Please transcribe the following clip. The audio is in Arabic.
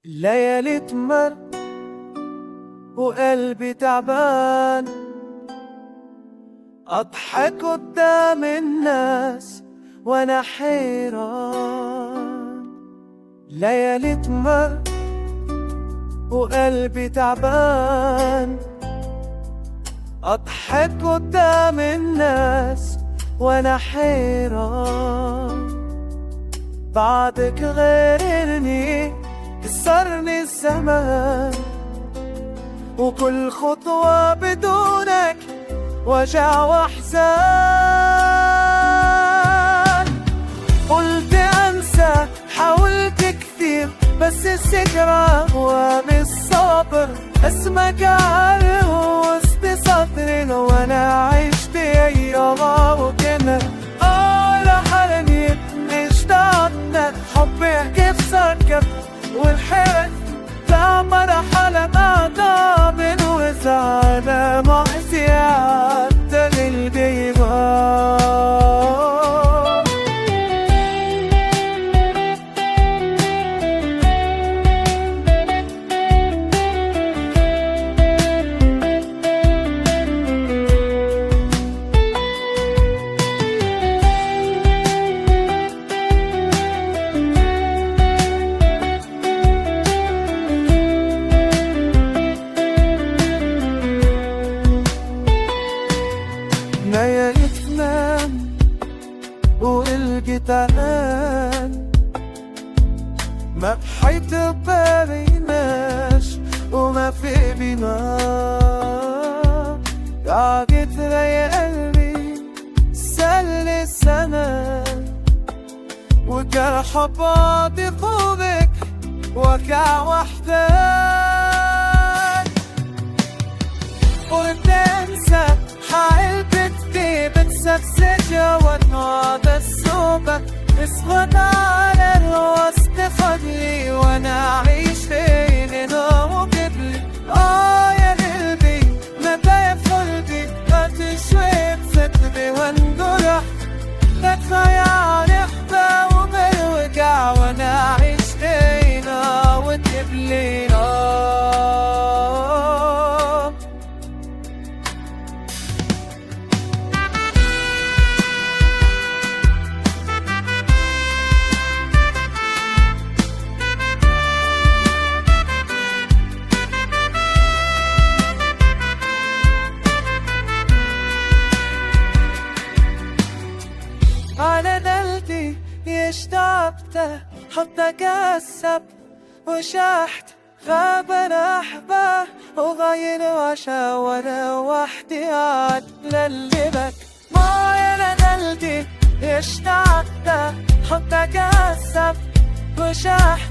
الليالي تمر وقلبي تعبان، أضحك قدام الناس وأنا حيران. ليالي تمر وقلبي تعبان، أضحك قدام الناس وأنا حيران. بعدك غيرني كسرني الزمان، وكل خطوة بدونك وجع واحزان. قلت انسى حاولت كثير، بس الذكرى هو مش صابر. اسمك عارف وسط سطري وانا عشت ايامها وكنا لحالني اشتقنا. حبي كيف سكت والحياة لا مرحلة ما ضامن وزعلة مع زيادة البيبان. ليالي تنام والجيتان ما بحيت ببيناش وما في بينا. قعدت لي قلبي سل الزمان، وجرح بعض قلبك وجع وحدان. قلت انسى حقلبي بتسكسك وتنعد السوبة، اسقط على الوسط فضلي وانا اعيش فين وقبلي. يا قلبي متى قلبي هتشوي بصدري وانجرح. كفاية نحبة وبالوجع وانا اعيش فين وتقبلي. على دلتي اشتقت حتى كسب وشحت غاب نحبه وغير وشا وانا وحدي عاد للبك. ما على دلتي اشتقت حتى كسب وشحت